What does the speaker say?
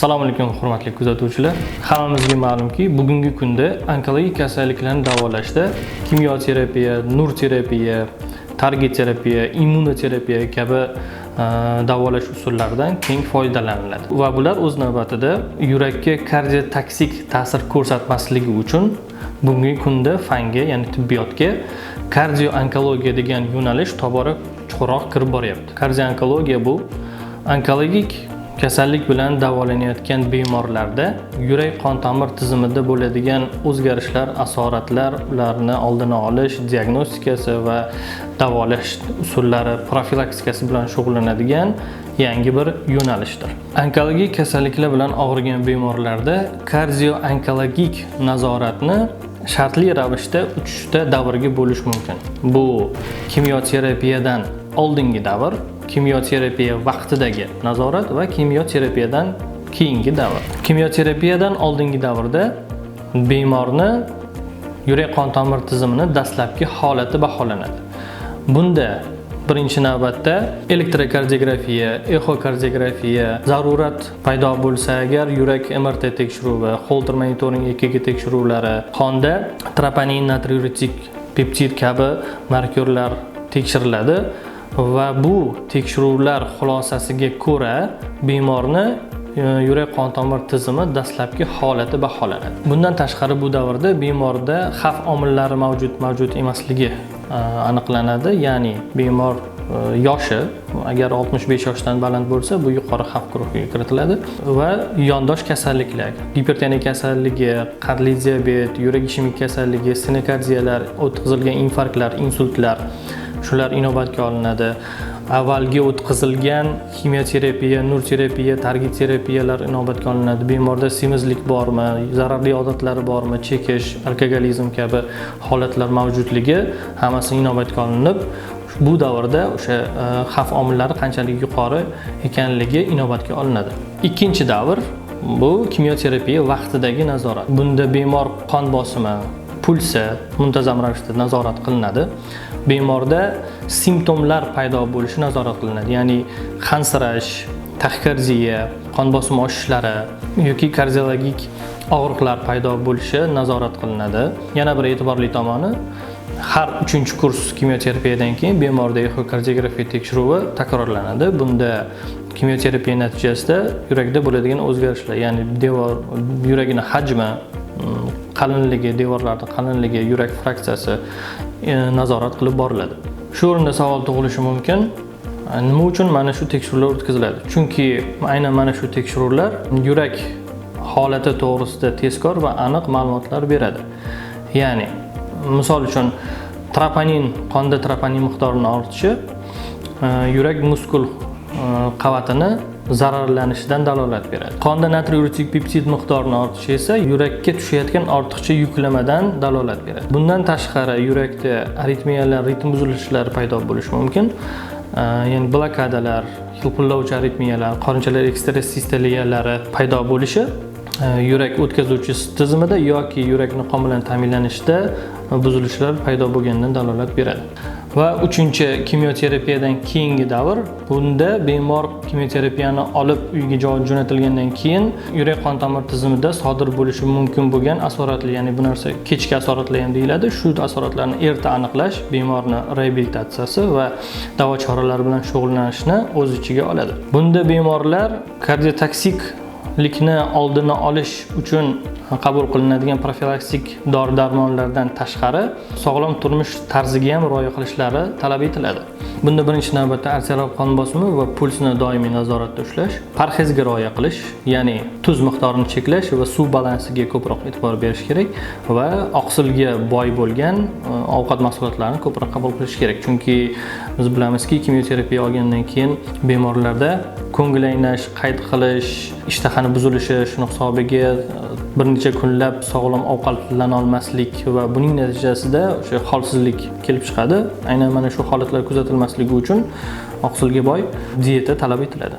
Assalomu alaykum hurmatli kuzatuvchilar. Hammamizga ma'lumki, bugungi kunda onkologik kasalliklarni davolashda kimyoterapiya, nur terapiya, target terapiya, immunoterapiya kabi davolash usullaridan keng foydalaniladi. Va bular o'z navbatida yurakka kardiotoksik ta'sir ko'rsatmasligi uchun bugungi kunda fanga, ya'ni tibbiyotga kardio-onkologiya degan yo'nalish tobora chuqurroq kirib boryapti. Kardio-onkologiya bu onkologik kasallik bilan davolanayotgan bemorlarda yurak qon tomir tizimida bo'ladigan o'zgarishlar, asoratlar, ularni oldini olish, diagnostikasi va davolash usullari, profilaktikasi bilan shug'ullanadigan yangi bir yo'nalishdir. Onkologik kasalliklar bilan og'rigan bemorlarda kardio-onkologik nazoratni shartli ravishda 3 ta davrga bo'lish mumkin. Bu kimyoterapiyadan oldingi davr, kimyoterapiya vaqtidagi nazorat va kimyoterapiyadan keyingi davr. Kimyoterapiyadan oldingi davrda bemorni yurak qon tomir tizimining dastlabki holati baholanadi. Bunda birinchi navbatda elektrokardiografiya, exokardiografiya, zarurat paydo bo'lsa agar yurak MRT tekshiruvi, Holter monitoring EKG tekshiruvlari, qonda troponin, natriuretik peptid kabi markerlar tekshiriladi. Va bu tekshiruvlar xulosasiga ko'ra bemorni yurak qon tomir tizimi dastlabki holati baholanadi. Bundan tashqari bu davrda bemorda xavf omillari mavjud emasligi aniqlanadi. Ya'ni bemor yoshi agar 65 yoshdan baland bo'lsa, bu yuqori xavf guruhiga kiritiladi va yondosh kasalliklar, gipertoniya kasalligi, qandli diabet, yurak ishemik kasalligi, stenokardiyalar, o'tkazilgan infarktlar, insultlar shular inobatga olinadi. Avvalgi o'tkazilgan kimyoterapiya, nur terapiya, target terapiyalar inobatga olinadi. Bemorda semizlik bormi, zararli odatlari bormi, chekish, alkogolizm kabi holatlar mavjudligi hammasi inobatga olinib, bu davrda o'sha xavf omillari qanchalik yuqori ekanligi inobatga olinadi. Ikkinchi davr bu kimyoterapiya vaqtidagi nazorat. Bunda bemor qon bosimi, pulsi muntazam ravishda nazorat qilinadi. Bemorda simptomlar paydo bo'lishi nazorat qilinadi. Ya'ni qansirash, taxikardiya, qon bosimi oshishlari yoki kardiologik og'riqlar paydo bo'lishi nazorat qilinadi. Yana bir e'tiborli tomoni, har 3-kurs kimyoterapiyadan keyin bemorda exokardiografiya tekshiruvi takrorlanadi. Bunda kimyoterapiya natijasida yurakda bo'ladigan o'zgarishlar, ya'ni yuragining hajmi, qalinligi, devorlarning qalinligi, yurak fraksiyasi nazorat qilib boriladi. Shu o'rinda savol tug'ilishi mumkin, nima uchun mana shu tekshiruvlar o'tkaziladi? Chunki aynan mana shu tekshiruvlar yurak holati to'g'risida tezkor va aniq ma'lumotlar beradi. Ya'ni misol uchun qonda troponin miqdorining ortishi yurak muskul qavatini zararlanishidan dalolat beradi. Qonda natriuretik peptid miqdorining ortishi esa yurakka tushayotgan ortiqcha yuklamadan dalolat beradi. Bundan tashqari yurakda aritmiyalar, ritm buzilishlari paydo bo'lishi mumkin. Ya'ni blokadalar, hilpillovchi aritmiyalar, qorinchalar ekstrasistaliyalari paydo bo'lishi yurak o'tkazuvchi tizimida yoki yurakning qon bilan ta'minlanishida buzilishlar paydo bo'lganidan dalolat beradi. Va uchinchi kimyoterapiyadan keyingi davr, bunda bemor kimyoterapiyani olib uyga jo'natilgandan keyin yurak qon tomir tizimida sodir bo'lishi mumkin bo'lgan asoratli, ya'ni bu narsa kechki asoratlar ham deyiladi. Shu asoratlarni erta aniqlash bemorni reabilitatsiyasi va davo choralari bilan shug'ullanishni o'z ichiga oladi. Bunda bemorlar kardiotoksik likni oldini olish uchun qabul qilinadigan profilaktik dori-darmonlardan tashqari sog'lom turmush tarziga ham rioya qilishlari talab etiladi. Bunda birinchi navbatda arterial qon bosimi va pulsni doimiy nazoratda ushlash, parhezga rioya qilish, ya'ni tuz miqdorini cheklash va suv balansiga ko'proq e'tibor berish kerak va oqsilga boy bo'lgan ovqat mahsulotlarini ko'proq qabul qilish kerak. Chunki biz bilamizki, kimyoterapiya olgandan keyin bemorlarda ko'ngil aynash, qayd qilish, ishtahani buzilishi, shuni hisobiga bir necha kunlab sog'lom ovqatlana olmaslik va buning natijasida o'sha holsizlik kelib chiqadi. Aynan mana shu holatlar kuzatilmasligi uchun oqsilga boy dieta talab etiladi.